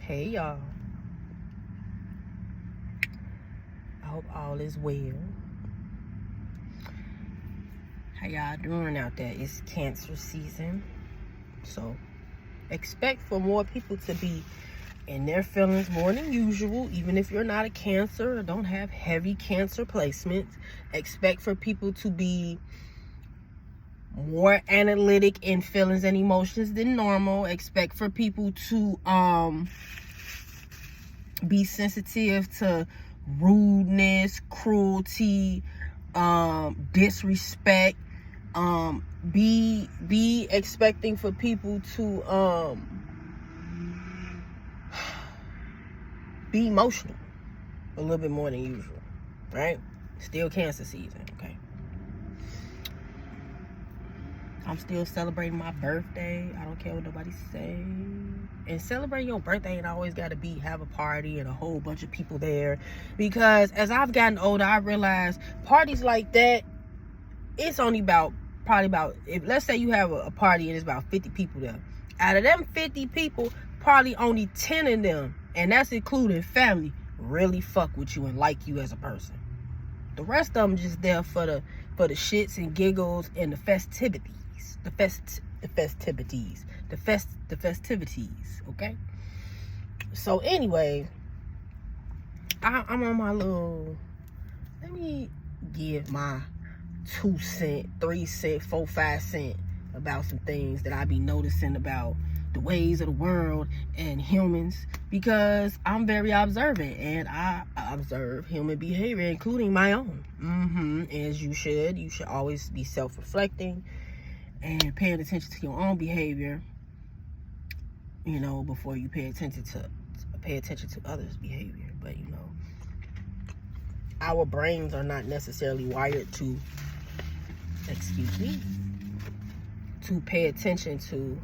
Hey y'all. I hope all is well. How y'all doing out there? It's Cancer season. So expect for more people to be in their feelings more than usual, even if you're not a Cancer or don't have heavy Cancer placements. Expect for people to be more analytic in feelings and emotions than normal. Expect for people to be sensitive to rudeness, cruelty, disrespect. Be expecting for people to be emotional a little bit more than usual, right? Still Cancer season, okay? I'm still celebrating my birthday. I don't care what nobody say. And celebrating your birthday ain't always got to have a party and a whole bunch of people there. Because as I've gotten older, I realized parties like that, it's only probably about, if let's say you have a party and it's about 50 people there. Out of them 50 people, probably only 10 of them, and that's including family, really fuck with you and like you as a person. The rest of them just there for the shits and giggles and the festivities. The festivities, okay? So anyway, I'm on my little, let me give my 2 cent, 3 cent, 4, 5 cent about some things that I be noticing about the ways of the world and humans, because I'm very observant and I observe human behavior, including my own. As you should always be self-reflecting and paying attention to your own behavior, you know, before you pay attention to others' behavior. But you know, our brains are not necessarily wired to, to pay attention to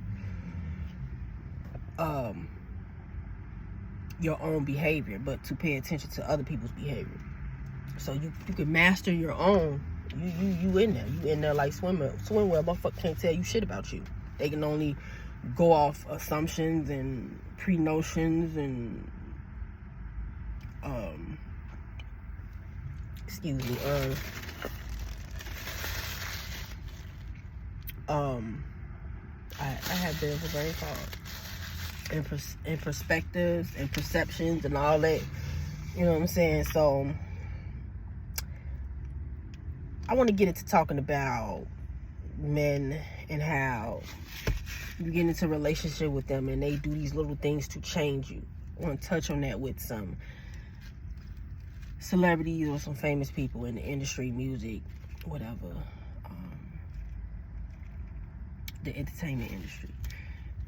your own behavior, but to pay attention to other people's behavior. So you can master your own. You in there like swimwear. Motherfucker can't tell you shit about you. They can only go off assumptions and pre-notions and I had been of a brain fog and perspectives and perceptions and all that. You know what I'm saying? So I want to get into talking about men and how you get into a relationship with them and they do these little things to change you. I want to touch on that with some celebrities or some famous people in the industry, music, whatever, the entertainment industry.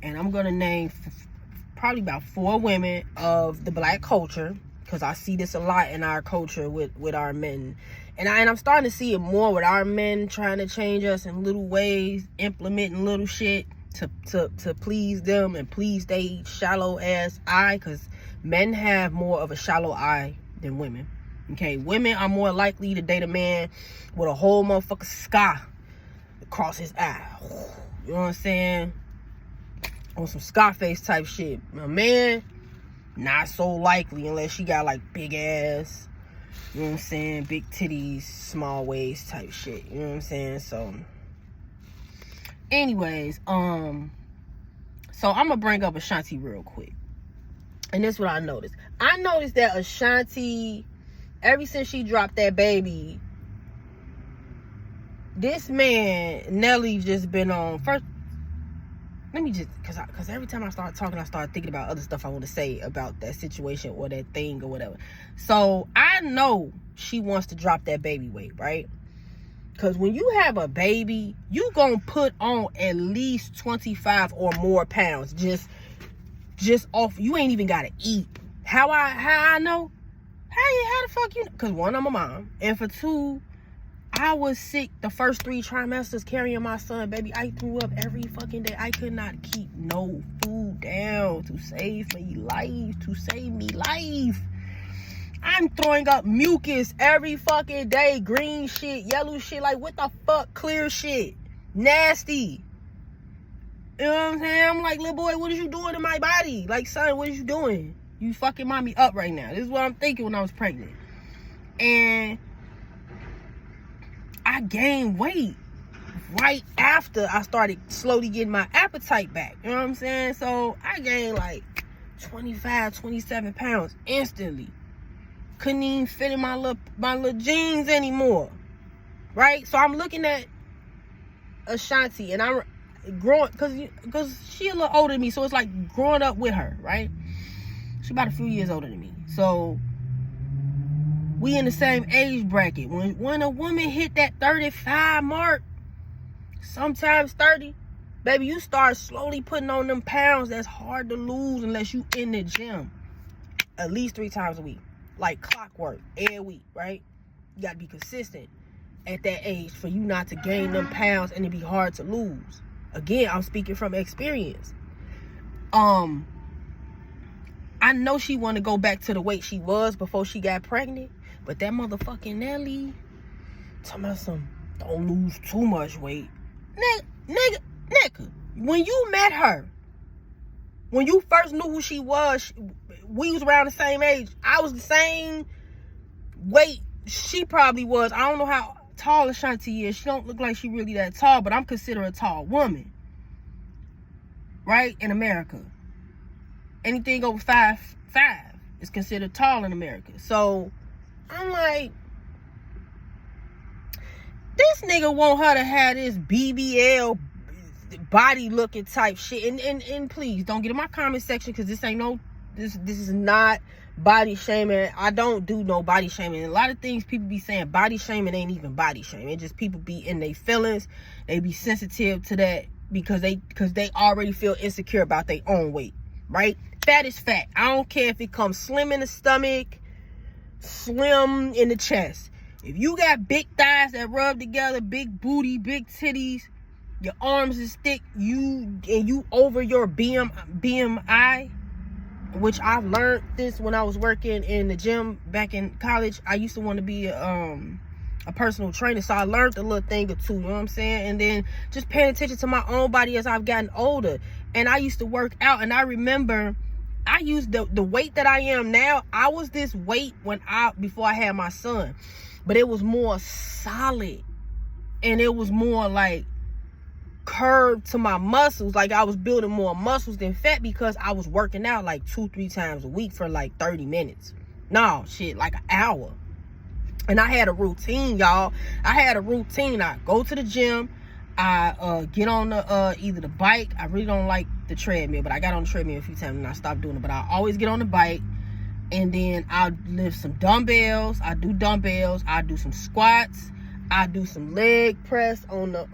And I'm going to name probably about 4 women of the black culture, because I see this a lot in our culture with our men. And I'm starting to see it more with our men trying to change us in little ways, implementing little shit to please them and please they shallow ass eye, because men have more of a shallow eye than women. Okay, women are more likely to date a man with a whole motherfucking scar across his eye. You know what I'm saying? On some Scarface type shit. A man, not so likely unless you got like big ass, you know what I'm saying, big titties, small waist type shit. You know what I'm saying? So anyways, so I'm gonna bring up Ashanti real quick. And this is what I noticed. I noticed that Ashanti, ever since she dropped that baby, this man, Nelly, just been on first. Let me just, because every time I start talking, I start thinking about other stuff I want to say about that situation or that thing or whatever. So I know she wants to drop that baby weight, right? Because when you have a baby, you gonna put on at least 25 or more pounds just off. You ain't even gotta eat. How I know? How the fuck you know? Because 1, I'm a mom, and for 2, I was sick the first 3 trimesters carrying my son, baby. I threw up every fucking day. I could not keep no food down to save me life. I'm throwing up mucus every fucking day. Green shit, yellow shit, like what the fuck? Clear shit. Nasty. You know what I'm saying? I'm like, little boy, what is you doing to my body? Like, son, what is you doing? You fucking mommy up right now. This is what I'm thinking when I was pregnant. And I gained weight right after I started slowly getting my appetite back. You know what I'm saying? So I gained like 25, 27 pounds instantly. Couldn't even fit in my little jeans anymore. Right? So I'm looking at Ashanti, and I'm growing, because she a little older than me, so it's like growing up with her, right? She about a few years older than me. So we in the same age bracket. When a woman hit that 35 mark, sometimes 30, baby, you start slowly putting on them pounds that's hard to lose unless you in the gym at least 3 times a week. Like clockwork, every week, right? You gotta be consistent at that age for you not to gain them pounds and it be hard to lose. Again, I'm speaking from experience. I know she want to go back to the weight she was before she got pregnant, but that motherfucking Nelly talking about some don't lose too much weight. Nigga, when you met her, when you first knew who she was, we was around the same age. I was the same weight she probably was. I don't know how tall Ashanti is. She don't look like she really that tall, but I'm considered a tall woman, right? In America, anything over 5'5" is considered tall in America. So I'm like, this nigga want her to have this BBL body looking type shit. And please don't get in my comment section, because this ain't no, this is not body shaming. I don't do no body shaming. A lot of things people be saying body shaming ain't even body shaming. It just people be in their feelings. They be sensitive to that because they already feel insecure about their own weight, right? Fat is fat. I don't care if it comes slim in the stomach, slim in the chest. If you got big thighs that rub together, big booty, big titties, your arms is thick, you over your BMI, which I've learned this when I was working in the gym back in college. I used to want to be a personal trainer, so I learned a little thing or two, you know what I'm saying? And then just paying attention to my own body as I've gotten older. And I used to work out, and I remember I used the weight that I am now. I was this weight before I had my son, but it was more solid, and it was more like curved to my muscles. Like I was building more muscles than fat because I was working out like 2-3 times a week for like 30 minutes. No, shit, like an hour. And I had a routine, y'all. I had a routine. I go to the gym. I get on the either the bike. I really don't like the treadmill, but I got on the treadmill a few times and I stopped doing it. But I always get on the bike, and then I'll lift some dumbbells. I do dumbbells. I do some squats. I do some leg press on the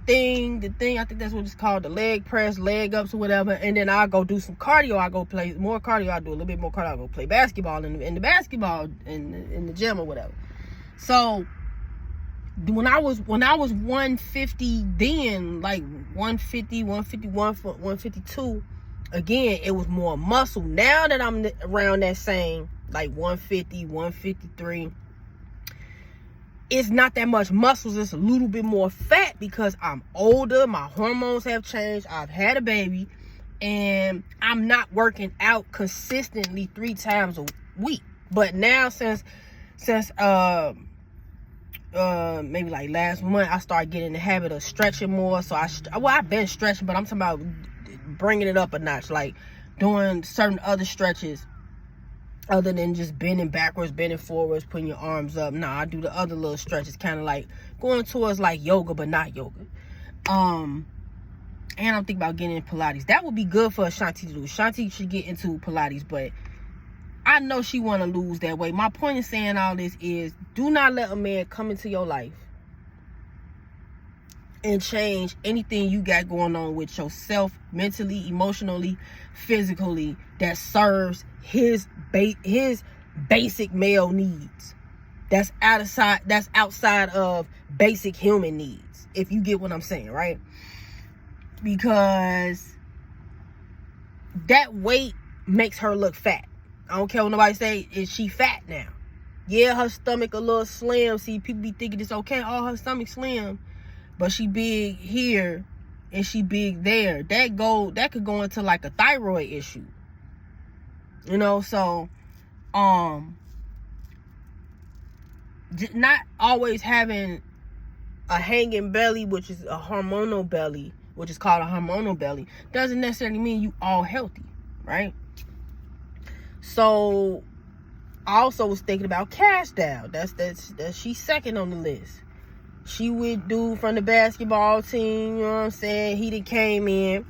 thing, I think that's what it's called, the leg press, leg ups or whatever. And then I'll go do some cardio. I go play more cardio. I do a little bit more cardio. I go play basketball in the basketball in the gym or whatever. So when I was 150 then, like 150, 151, 152, again, it was more muscle. Now that I'm around that same, like 150, 153, it's not that much muscles. It's a little bit more fat because I'm older. My hormones have changed. I've had a baby, and I'm not working out consistently 3 times a week. But now since maybe like last month, I started getting in the habit of stretching more. So I've been stretching, but I'm talking about bringing it up a notch, like doing certain other stretches other than just bending backwards, bending forwards, putting your arms up. Nah, I do the other little stretches, kind of like going towards like yoga, but not yoga. And I'm thinking about getting in Pilates. That would be good for Ashanti to do. Ashanti should get into Pilates, but I know she want to lose that weight. My point in saying all this is, do not let a man come into your life and change anything you got going on with yourself, mentally, emotionally, physically, that serves his basic male needs. That's outside of basic human needs, if you get what I'm saying, right? Because that weight makes her look fat. I don't care what nobody say, is she fat now? Yeah, her stomach a little slim. See, people be thinking it's okay, oh, her stomach slim, but she big here and she big there, that could go into like a thyroid issue. You know, so not always having a hanging belly, which is a hormonal belly, which is called a hormonal belly, doesn't necessarily mean you all healthy, right? So I also was thinking about Cash Doll. That's she's second on the list. She with dude from the basketball team, you know what I'm saying? He done came in.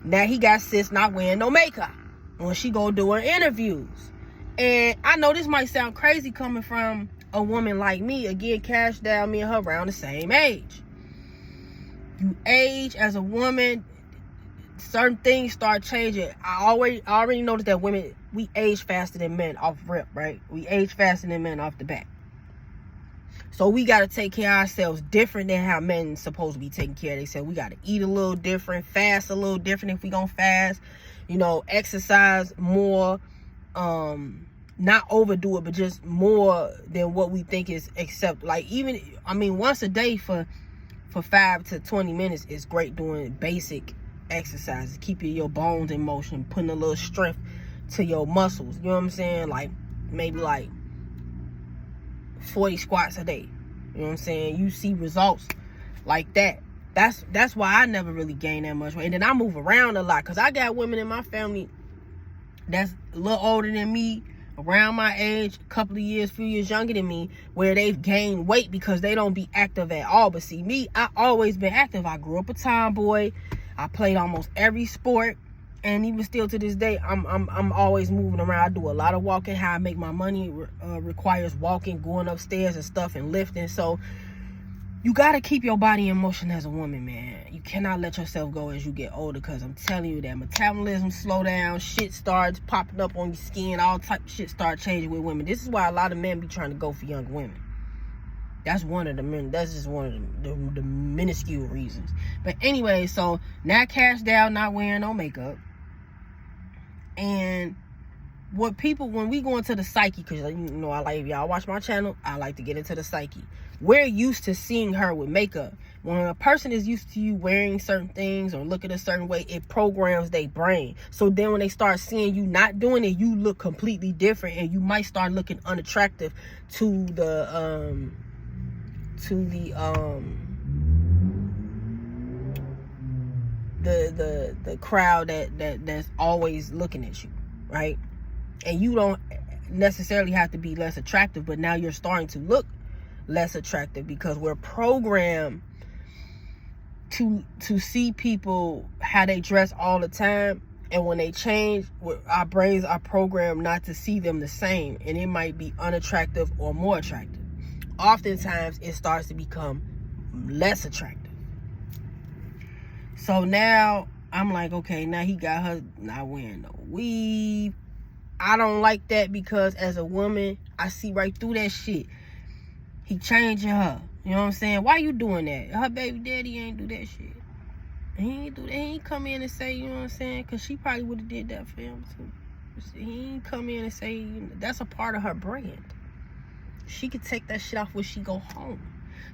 Now he got sis not wearing no makeup when she go do her interviews. And I know this might sound crazy coming from a woman like me. Again, Cash Doll, me and her around the same age. You age as a woman, certain things start changing. I already noticed that women, we age faster than men off rip, right? We age faster than men off the bat. So we got to take care of ourselves different than how men supposed to be taking care of themselves. We got to eat a little different, fast a little different if we gonna fast. You know, exercise more, not overdo it, but just more than what we think is acceptable. Like even, I mean, once a day for 5 to 20 minutes is great doing basic exercises, keeping your bones in motion, putting a little strength to your muscles. You know what I'm saying? Like maybe like 40 squats a day. You know what I'm saying? You see results like that. That's why I never really gained that much weight. And then I move around a lot because I got women in my family that's a little older than me, around my age, a couple of years, few years younger than me, where they've gained weight because they don't be active at all. But see, me, I always been active. I grew up a tomboy. I played almost every sport. And even still to this day, I'm always moving around. I do a lot of walking. How I make my money requires walking, going upstairs and stuff, and lifting. So you got to keep your body in motion as a woman, man. You cannot let yourself go as you get older, because I'm telling you that metabolism slow down, shit starts popping up on your skin, all type of shit start changing with women. This is why a lot of men be trying to go for young women. That's one of the men. That's just one of the minuscule reasons. But anyway, so now Cash Doll not wearing no makeup. And what people, when we go into the psyche, because you know, I like, if y'all watch my channel, I like to get into the psyche. We're used to seeing her with makeup. When a person is used to you wearing certain things or looking a certain way, it programs their brain. So then when they start seeing you not doing it, you look completely different, and you might start looking unattractive to the crowd that's always looking at you, right? And you don't necessarily have to be less attractive, but now you're starting to look less attractive because we're programmed to see people how they dress all the time, and when they change, our brains are programmed not to see them the same, and it might be unattractive or more attractive. Oftentimes it starts to become less attractive. So now I'm like, okay, now he got her not wearing no weave. I don't like that, because as a woman, I see right through that shit. He changing her. You know what I'm saying? Why you doing that? Her baby daddy ain't do that shit. He ain't do that. He ain't come in and say, you know what I'm saying? Because she probably would have did that for him too. He ain't come in and say, you know, that's a part of her brand. She could take that shit off when she go home.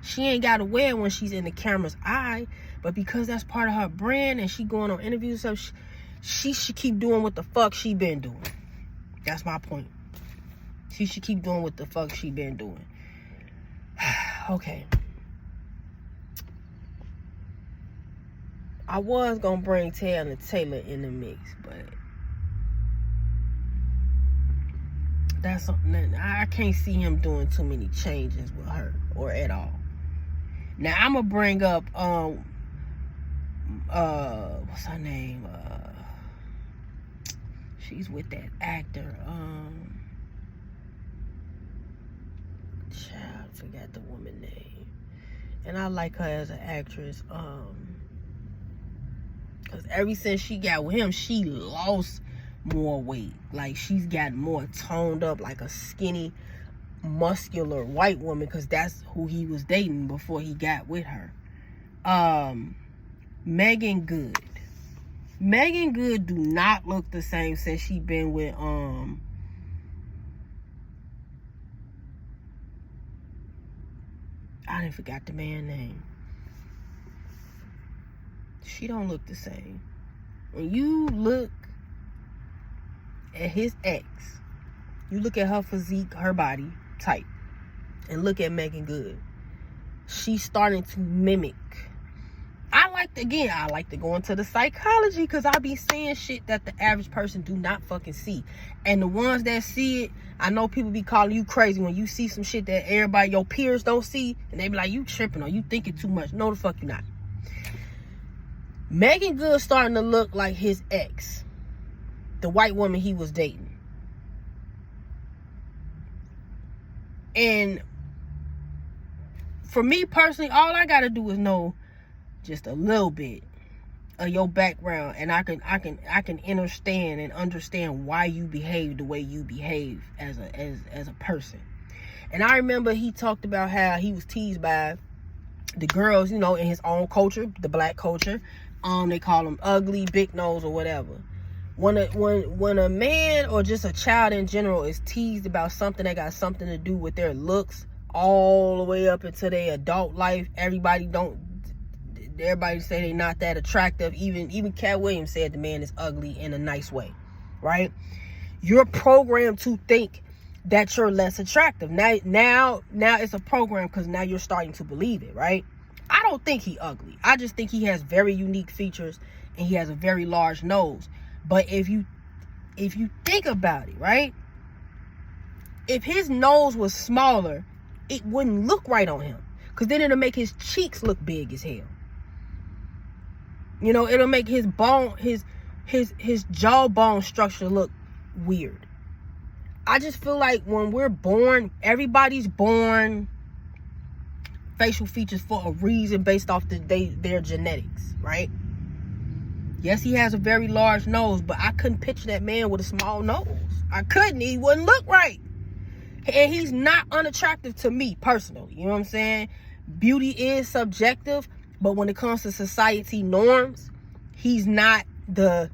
She ain't got to wear it when she's in the camera's eye, but because that's part of her brand and she going on interviews and stuff, she should keep doing what the fuck she been doing. That's my point. She should keep doing what the fuck she been doing. Okay. I was gonna bring Teyana Taylor in the mix, but that's something that I can't see him doing too many changes with her, or at all. Now I'm gonna bring up what's her name? She's with that actor. Child, I forgot the woman name. And I like her as an actress. Cause ever since she got with him, she lost more weight. Like, she's got more toned up, like a skinny, muscular white woman, because that's who he was dating before he got with her. Megan Good. Megan Good do not look the same since she been with I didn't forgot the man's name. she don't look the same. When you look at his ex, you look at her physique, her body type, and look at Meagan Good, she's starting to mimic. I like to go into the psychology, because I be seeing shit that the average person do not fucking see. And the ones that see it, I know people be calling you crazy when you see some shit that everybody, your peers, don't see, and they be like, you tripping or you thinking too much. No, the fuck you not. Meagan Good starting to look like his ex, the white woman he was dating. And for me personally, all I gotta do is know just a little bit of your background, and I can understand why you behave the way you behave as a person. And I remember he talked about how he was teased by the girls, in his own culture, the black culture. They call them ugly, big nose, or whatever. When a man or just a child in general is teased about something that got something to do with their looks all the way up into their adult life, everybody say they're not that attractive. Even Cat Williams said the man is ugly in a nice way, right? You're programmed to think that you're less attractive. Now it's a program, because now you're starting to believe it, right? I don't think he ugly. I just think he has very unique features, and he has a very large nose. But if you think about it, right? If his nose was smaller, it wouldn't look right on him, because then it'll make his cheeks look big as hell. It'll make his jawbone structure look weird. I just feel like when we're born, everybody's born facial features for a reason based off their genetics, right? Yes, he has a very large nose, but I couldn't picture that man with a small nose. I couldn't. He wouldn't look right. And he's not unattractive to me personally. You know what I'm saying? Beauty is subjective, but when it comes to society norms, he's not the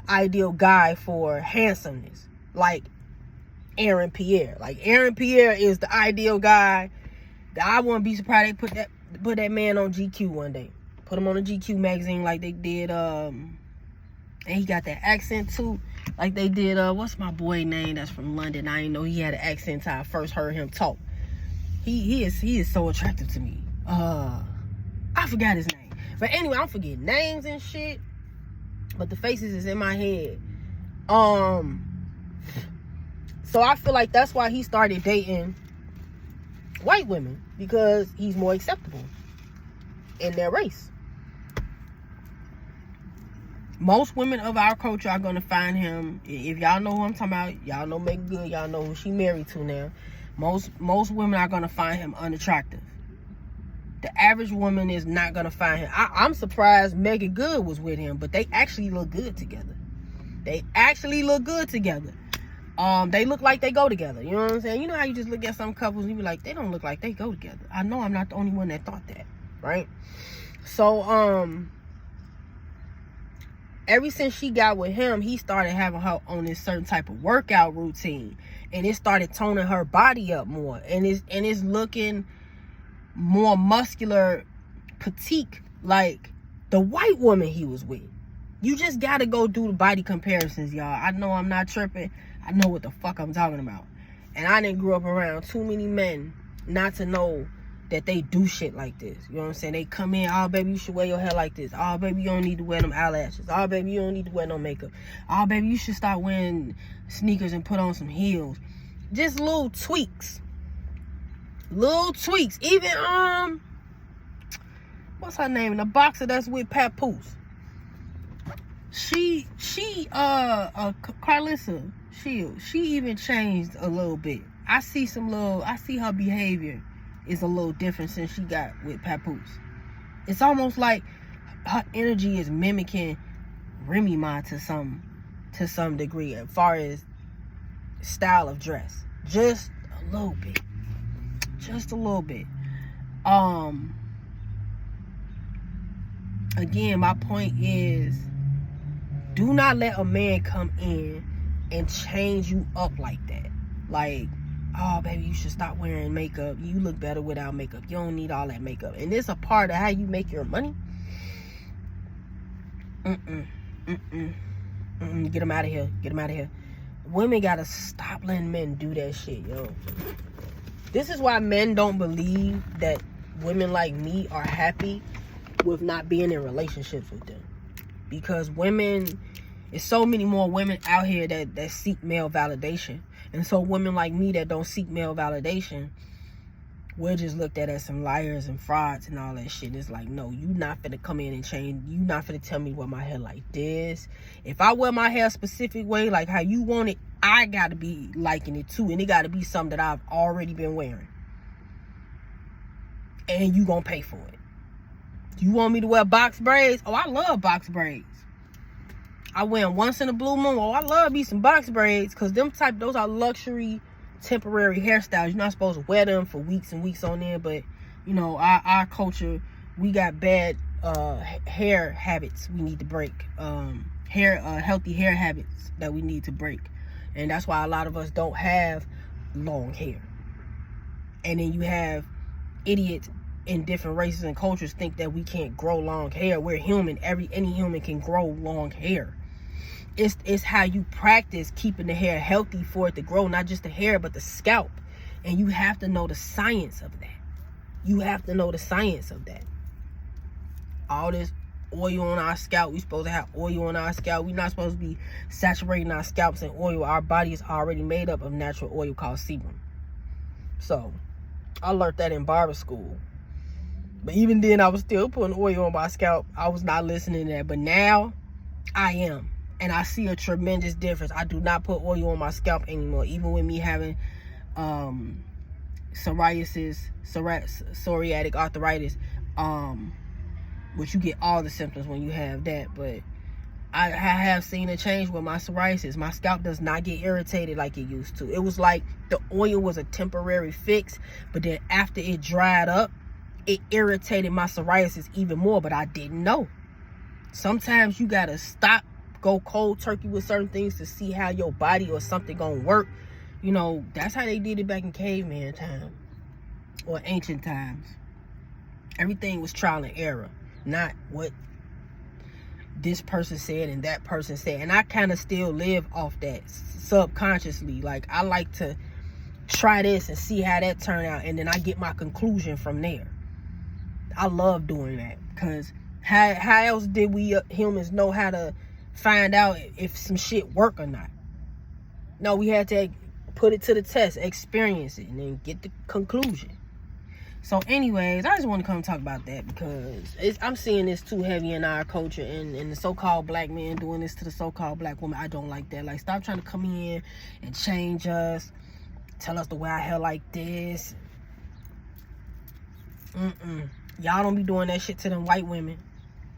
ideal guy for handsomeness, like Aaron Pierre. Like Aaron Pierre is the ideal guy. I wouldn't be surprised they put that man on GQ one day. Put him on a GQ magazine like they did. And he got that accent too, like they did. What's my boy name that's from London? I didn't know he had an accent until I first heard him talk. He is so attractive to me. I forgot his name, but anyway, I'm forgetting names and shit, but the faces is in my head. So I feel like that's why he started dating white women, because he's more acceptable in their race. Most women of our culture are gonna find him, if y'all know who I'm talking about, y'all know Meagan Good, y'all know who she married to now. Most women are gonna find him unattractive. The average woman is not gonna find him. I'm surprised Meagan Good was with him, but they actually look good together. They look like they go together. You know what I'm saying? You know how you just look at some couples and you be like, they don't look like they go together. I know I'm not the only one that thought that, right? So, ever since she got with him, he started having her on this certain type of workout routine, and it started toning her body up more, and it's looking more muscular, petite, like the white woman he was with. You just gotta go do the body comparisons, y'all. I know I'm not tripping. I know what the fuck I'm talking about. And I didn't grow up around too many men not to know that they do shit like this. You know what I'm saying? They come in, oh, baby, you should wear your hair like this. Oh, baby, you don't need to wear them eyelashes. Oh, baby, you don't need to wear no makeup. Oh, baby, you should start wearing sneakers and put on some heels. Just little tweaks. Even, what's her name? The boxer that's with Papoose. Carlissa Shields, she even changed a little bit. I see her behavior is a little different since she got with Papoose. It's almost like her energy is mimicking Remy Ma to some degree as far as style of dress. Just a little bit. Again, my point is, do not let a man come in and change you up like that. Like, oh, baby, you should stop wearing makeup. You look better without makeup. You don't need all that makeup. And this a part of how you make your money. Mm-mm. Mm-mm. Mm-mm. Get them out of here. Get them out of here. Women gotta stop letting men do that shit, yo. This is why men don't believe that women like me are happy with not being in relationships with them. Because women, there's so many more women out here that seek male validation. And so women like me that don't seek male validation, we're just looked at as some liars and frauds and all that shit. It's like, no, you not finna come in and change. You not finna tell me wear my hair like this. If I wear my hair a specific way, like how you want it, I gotta be liking it too. And it gotta be something that I've already been wearing. And you gonna pay for it. You want me to wear box braids? Oh, I love box braids. I wear them once in a blue moon. Oh, I love me some box braids. Because those are luxury temporary hairstyles. You're not supposed to wear them for weeks and weeks on end, but you know, our culture, we got bad hair habits we need to break. Healthy hair habits that we need to break. And that's why a lot of us don't have long hair. And then you have idiots in different races and cultures think that we can't grow long hair. We're human. Any human can grow long hair. It's how you practice keeping the hair healthy for it to grow, not just the hair, but the scalp. And you have to know the science of that. You have to know the science of that. All this oil on our scalp, we supposed to have oil on our scalp. We're not supposed to be saturating our scalps in oil. Our body is already made up of natural oil called sebum. So, I learned that in barber school. But even then, I was still putting oil on my scalp. I was not listening to that. But now, I am. And I see a tremendous difference. I do not put oil on my scalp anymore. Even with me having psoriasis, psoriatic arthritis, which you get all the symptoms when you have that. But I have seen a change with my psoriasis. My scalp does not get irritated like it used to. It was like the oil was a temporary fix. But then after it dried up, it irritated my psoriasis even more, but I didn't know. Sometimes you gotta stop, go cold turkey with certain things to see how your body or something gonna work. You know, that's how they did it back in caveman time or ancient times. Everything was trial and error, not what this person said and that person said. And I kind of still live off that subconsciously. Like, I like to try this and see how that turned out, and then I get my conclusion from there. I love doing that, because how else did we humans know how to find out if some shit work or not? No, we had to put it to the test, experience it, and then get the conclusion. So anyways, I just want to come talk about that, because I'm seeing this too heavy in our culture, and the so-called black men doing this to the so-called black woman. I don't like that. Like, stop trying to come in and change us, tell us to wear our hair like this. Y'all don't be doing that shit to them white women.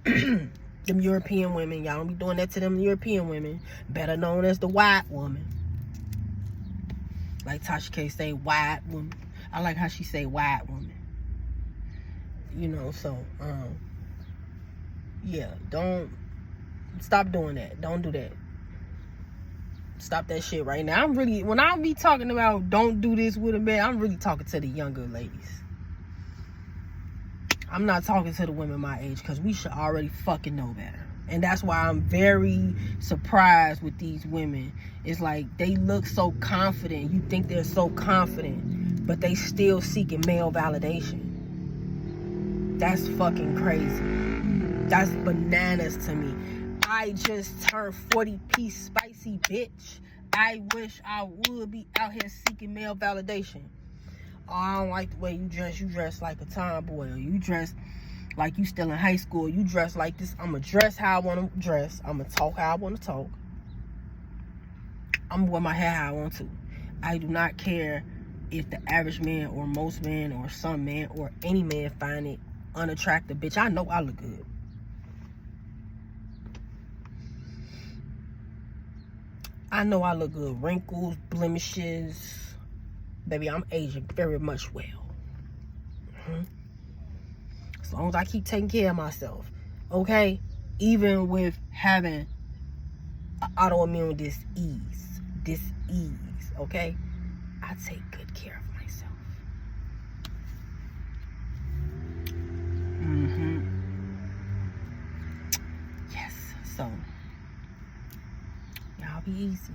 Them European women. Y'all don't be doing that to them European women, better known as the white woman. Like Tasha K say, white woman. I like how she say white woman. You know, so yeah, don't stop doing that. Don't do that. Stop that shit right now. When I be talking about don't do this with a man, I'm really talking to the younger ladies. I'm not talking to the women my age, because we should already fucking know better. And that's why I'm very surprised with these women. It's like they look so confident. You think they're so confident, but they still seeking male validation. That's fucking crazy. That's bananas to me. I just turned 40-piece spicy, bitch. I wish I would be out here seeking male validation. Oh, I don't like the way you dress. You dress like a tomboy. Or you dress like you still in high school. You dress like this. I'm going to dress how I want to dress. I'm going to talk how I want to talk. I'm going to wear my hair how I want to. I do not care if the average man or most men or some man or any man find it unattractive. Bitch, I know I look good. I know I look good. Wrinkles, blemishes. Baby, I'm aging very much well. As long as I keep taking care of myself. Okay? Even with having autoimmune disease. Okay? I take good care of myself. Yes. Y'all be easy.